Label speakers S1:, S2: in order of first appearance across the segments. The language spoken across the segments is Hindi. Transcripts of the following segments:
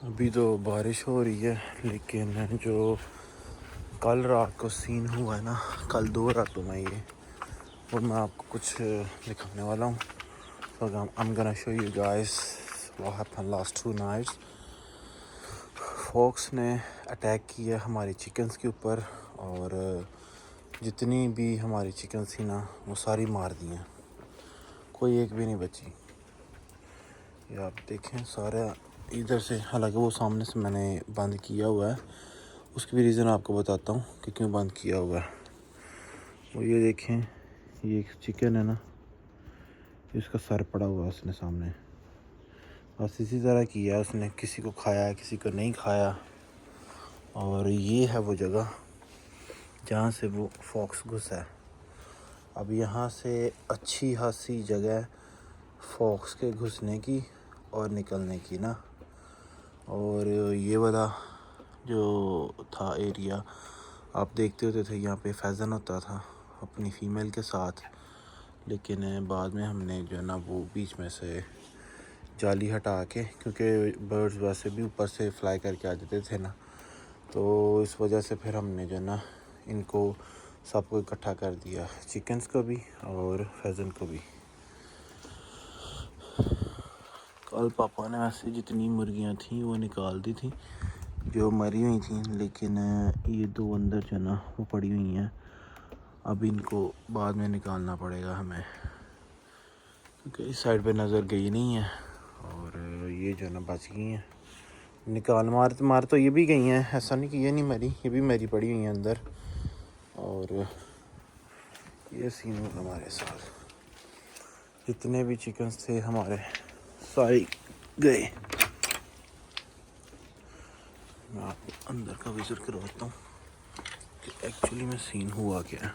S1: अभी तो बारिश हो रही है, लेकिन जो कल रात को सीन हुआ है ना, कल 2 रातों में ये, वो मैं आपको कुछ दिखाने वाला हूँ। So I'm gonna show you guys what happened last 2 nights. Fox ने अटैक किया हमारी चिकन्स के ऊपर और जितनी भी हमारी चिकन्स थी ना, वो सारी मार दी हैं, कोई एक भी नहीं बची। ये आप देखें सारा इधर से, हालांकि वो सामने से मैंने बंद किया हुआ है, उसकी भी रीज़न आपको बताता हूँ कि क्यों बंद किया हुआ है। वो ये देखें, ये एक चिकन है ना, इसका सर पड़ा हुआ है उसने सामने, बस इसी तरह किया उसने, किसी को खाया किसी को नहीं खाया। और ये है वो जगह जहाँ से वो फॉक्स घुसा है। अब यहाँ से अच्छी खासी जगह फॉक्स के घुसने की और निकलने की ना। और ये वाला जो था एरिया आप देखते होते थे, यहाँ पे फैज़न होता था अपनी फ़ीमेल के साथ, लेकिन बाद में हमने जो है ना वो बीच में से जाली हटा के, क्योंकि बर्ड्स वैसे भी ऊपर से फ्लाई करके आ जाते थे ना, तो इस वजह से फिर हमने जो है ना इनको सबको इकट्ठा कर दिया, चिकन्स को भी और फैज़न को भी। कल पापा ने ऐसे जितनी मुर्गियाँ थीं वो निकाल दी थी जो मरी हुई थी, लेकिन ये 2 अंदर जो है ना वो पड़ी हुई हैं। अब इनको बाद में निकालना पड़ेगा हमें, क्योंकि इस साइड पे नज़र गई नहीं है। और ये जो है ना बच गई हैं, निकाल मार तो ये भी गई हैं, ऐसा नहीं कि ये नहीं मरी, ये भी मरी पड़ी हुई हैं अंदर। और ये सीन हुआ हमारे साथ, जितने भी चिकन्स थे हमारे सारे गए। मैं आपको अंदर का विजिट करवाता हूँ कि एक्चुअली में सीन हुआ क्या है।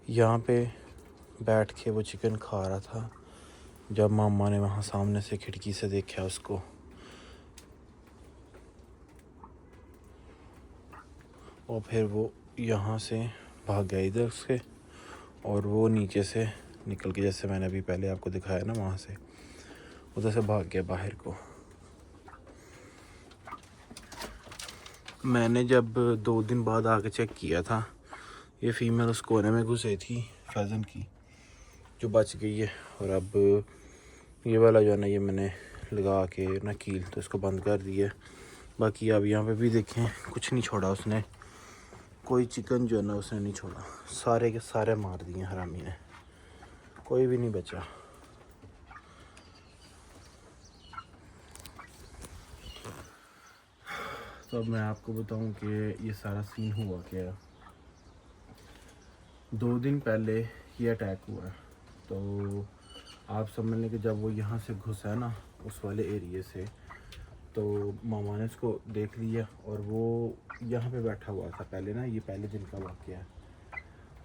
S1: यहाँ पे बैठ के वो चिकन खा रहा था, जब मामा ने वहाँ सामने से खिड़की से देखा उसको, और फिर वो यहाँ से भाग गया इधर से, और वो नीचे से निकल के, जैसे मैंने अभी पहले आपको दिखाया ना, वहाँ से उधर से भाग गया बाहर को। मैंने जब 2 दिन बाद आके चेक किया था, ये फ़ीमेल उस कोने में घुसे थी फैज़न की, जो बच गई है। और अब ये वाला जो है ना, ये मैंने लगा के ना कील, तो इसको बंद कर दिया। बाकी अब यहाँ पे भी देखें, कुछ नहीं छोड़ा उसने, कोई चिकन जो है ना उसने नहीं छोड़ा, सारे के सारे मार दिए हरामी ने, कोई भी नहीं बचा। तो अब मैं आपको बताऊं कि ये सारा सीन हुआ क्या है। 2 दिन पहले ये अटैक हुआ है, तो आप समझ लें कि जब वो यहाँ से घुसा है ना उस वाले एरिए से, तो मामा ने उसको देख लिया और वो यहाँ पे बैठा हुआ था पहले ना। ये पहले दिन का वाक़या है,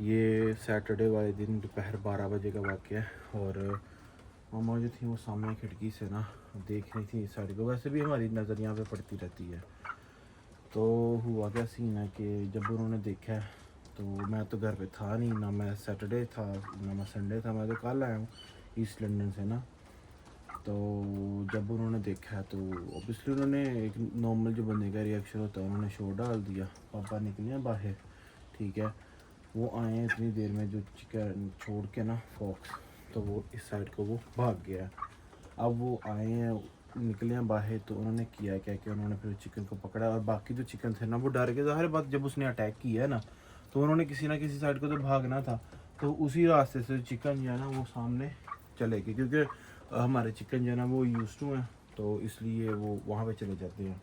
S1: ये सैटरडे वाले दिन दोपहर 12 बजे का वाक़या है। और मामा जो थी वो सामने खिड़की से ना देख रही थी इस साइड को, वैसे भी हमारी नज़र यहाँ पे पड़ती रहती है। तो हुआ क्या सीन है कि जब उन्होंने देखा, तो मैं तो घर पे था नहीं, ना मैं सैटरडे था ना मैं संडे था, मैं तो कल आया हूँ ईस्ट लंदन से ना। तो जब उन्होंने देखा तो ऑब्वियसली उन्होंने एक नॉर्मल जो बंदे का रिएक्शन होता है, उन्होंने शोर डाल दिया। पापा निकले हैं बाहर, ठीक है, वो आए हैं इतनी देर में जो चिकन छोड़ के ना फॉक्स, तो वो इस साइड को वो भाग गया। अब वो आए हैं, निकले हैं बाहर, तो उन्होंने किया क्या कि उन्होंने फिर चिकन को पकड़ा, और बाकी जो चिकन थे ना वो डर के, ज़ाहिर बात जब उसने अटैक किया है ना, तो उन्होंने किसी ना किसी साइड को तो भागना था। तो उसी रास्ते से चिकन जो है ना वो सामने चले गए, क्योंकि हमारे चिकन जो है ना वो यूज़ टू हैं, तो इसलिए वो वहाँ पे चले जाते हैं।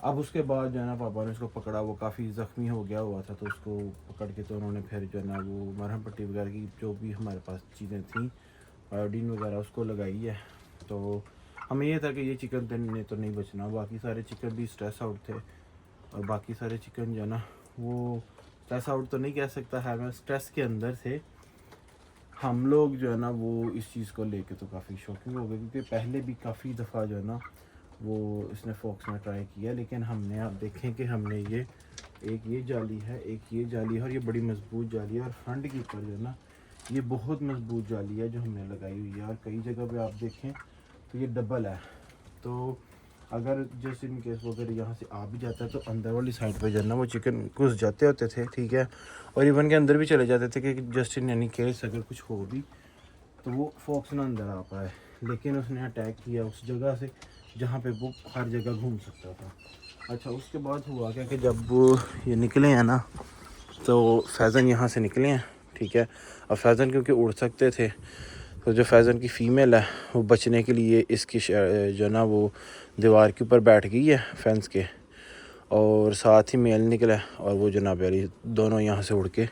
S1: अब उसके बाद जो है ना पापा ने उसको पकड़ा, वो काफ़ी ज़ख्मी हो गया हुआ था, तो उसको पकड़ के तो उन्होंने फिर जो है ना वो मरहम पट्टी वगैरह की जो भी हमारे पास चीज़ें थी, आयोडीन वगैरह, उसको लगाई है। तो हमें ये था कि ये चिकन ने तो नहीं बचना, बाकी सारे चिकन भी स्ट्रेस आउट थे, और बाकी सारे चिकन जो है ना वो स्ट्रेस आउट तो नहीं कह सकता है, मैं स्ट्रेस के अंदर थे। हम लोग जो है ना वो इस चीज़ को लेके तो काफ़ी शॉकिंग हो गए, क्योंकि पहले भी काफ़ी दफ़ा जो है ना वो इसने फॉक्स ने ट्राई किया, लेकिन हमने, आप देखें कि हमने ये जाली है, एक ये जाली है, और ये बड़ी मजबूत जाली है, और फ्रंट के ऊपर जो है ना ये बहुत मजबूत जाली है जो हमने लगाई हुई है, और कई जगह पे आप देखें तो ये डबल है। तो अगर जैसे इन केस वगैरह यहाँ से आ भी जाता है तो अंदर वाली साइड पे जो है ना वो चिकन घुस जाते होते थे, ठीक है, और इवन के अंदर भी चले जाते थे कि जस्ट इन एनी केस अगर कुछ हो भी तो वो फॉक्स ना अंदर आ पाए। लेकिन उसने अटैक किया उस जगह से जहाँ पे वो हर जगह घूम सकता था। अच्छा, उसके बाद हुआ क्या कि जब ये निकले हैं ना तो फैज़न यहाँ से निकले हैं, ठीक है। अब फैज़न क्योंकि उड़ सकते थे तो जो फैज़न की फ़ीमेल है वो बचने के लिए इसकी जो ना वो दीवार के ऊपर बैठ गई है फेंस के, और साथ ही मेल निकला और वो जनाब यारी दोनों यहाँ से उड़ के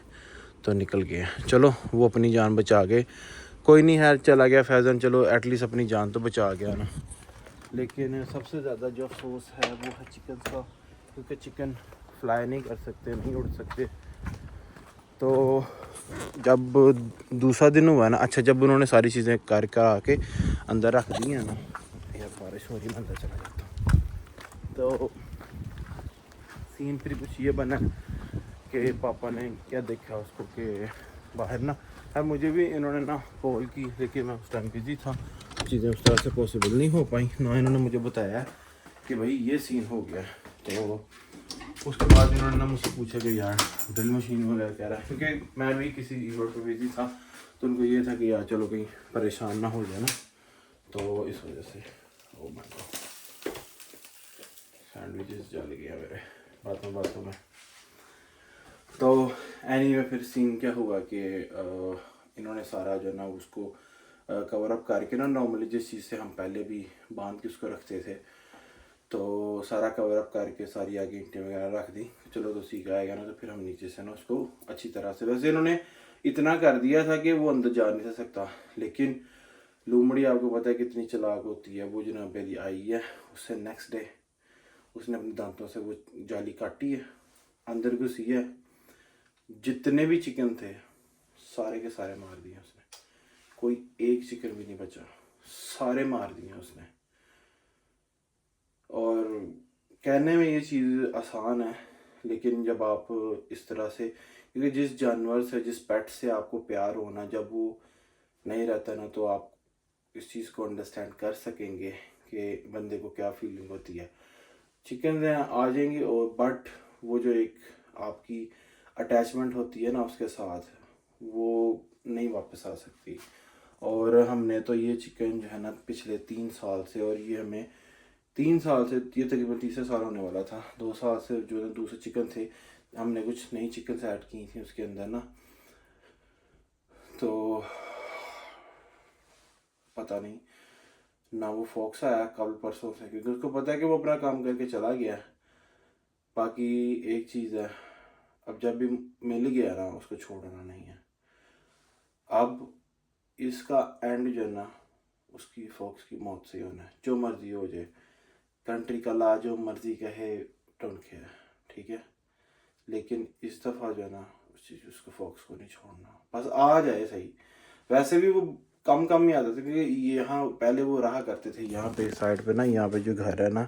S1: तो निकल गए। चलो वो अपनी जान बचा गए, कोई नहीं है, चला गया फैज़न, चलो एटलीस्ट अपनी जान तो बचा गया ना। लेकिन सबसे ज़्यादा जो अफसोस है वो है चिकन का, क्योंकि चिकन फ्लाई नहीं कर सकते, नहीं उड़ सकते। तो जब दूसरा दिन हुआ ना, अच्छा जब उन्होंने सारी चीज़ें कर आके अंदर रख दी हैं ना, यार बारिश हो रही है, मैं अंदर चला जाता हूँ। तो सीन फिर कुछ ये बना कि पापा ने क्या देखा उसको कि बाहर ना, अब मुझे भी इन्होंने ना कॉल की, लेकिन मैं उस टाइम बिज़ी था, चीज़ें उस तरह से पॉसिबल नहीं हो पाई ना। इन्होंने मुझे बताया कि भाई ये सीन हो गया। तो उसके बाद इन्होंने ना मुझसे पूछा कि यार ड्रिल मशीन वगैरह कह रहा है, क्योंकि मैं भी किसी इवेंट पर बिजी था तो उनको ये था कि यार चलो कहीं परेशान ना हो जाए ना, तो इस वजह से। ओ माय गॉड, सैंडविचेस जल गया मेरे बातों में। तो एनीवे फिर सीन क्या हुआ कि इन्होंने सारा जो ना उसको कवर अप करके ना, नॉर्मली जिस चीज़ से हम पहले भी बांध के उसको रखते थे, तो सारा कवर अप करके सारी आगे ईंटें वगैरह रख दी। चलो तो सीख आएगा ना, तो फिर हम नीचे से ना उसको अच्छी तरह से, वैसे इन्होंने इतना कर दिया था कि वो अंदर जा नहीं सकता। लेकिन लूमड़ी आपको पता है कितनी चालाक होती है, वो जनाब मेरी आई है, उससे नेक्स्ट डे उसने अपने दांतों से वो जाली काटी है, अंदर घुसी है, जितने भी चिकन थे सारे के सारे मार दिए उसने, कोई एक चिकन भी नहीं बचा, सारे मार दिए उसने। और कहने में ये चीज़ आसान है, लेकिन जब आप इस तरह से, क्योंकि जिस जानवर से, जिस पेट से आपको प्यार होना, जब वो नहीं रहता ना, तो आप इस चीज़ को अंडरस्टैंड कर सकेंगे कि बंदे को क्या फीलिंग होती है। चिकन आ जाएंगे और बट वो जो एक आपकी अटैचमेंट होती है ना उसके साथ, वो नहीं वापस आ सकती। और हमने तो ये चिकन जो है ना पिछले 3 साल से, और ये हमें 3 साल से, ये तकरीबन तीसरा साल होने वाला था, 2 साल से जो है दूसरे चिकन थे, हमने कुछ नई चिकन ऐड की थी उसके अंदर ना, तो पता नहीं ना वो फॉक्स आया कल परसों से, क्योंकि उसको पता है कि वो अपना काम करके चला गया। बाकी एक चीज़ है, अब जब भी मिल गया ना उसको छोड़ना नहीं है। अब इसका एंड जो है ना उसकी फॉक्स की मौत से होना है, जो मर्जी हो जाए, कंट्री का ला जो मर्जी कहे, डोंट केयर, ठीक है। लेकिन इस दफ़ा जो है ना उस चीज़ उसको फॉक्स को नहीं छोड़ना, बस आ जाए सही। वैसे भी वो कम कम ही आते थे, क्योंकि यहाँ पहले वो रहा करते थे यहाँ पे साइड पे ना, यहाँ पे जो घर है ना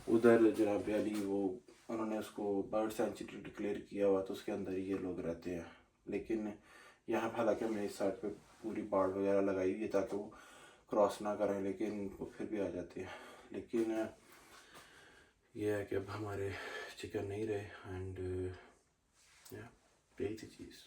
S1: उधर जनाब अली, वो उन्होंने उसको बर्ड सेंचुरी डिक्लेयर किया हुआ, तो उसके अंदर ही ये लोग रहते हैं। लेकिन यहाँ पर हालांकि हमने इस साइड पे पूरी बाड़ वगैरह लगाई हुई है ताकि वो क्रॉस ना करें, लेकिन वो फिर भी आ जाते हैं। लेकिन ये है कि अब हमारे चिकन नहीं रहे, एंड यही थी चीज़।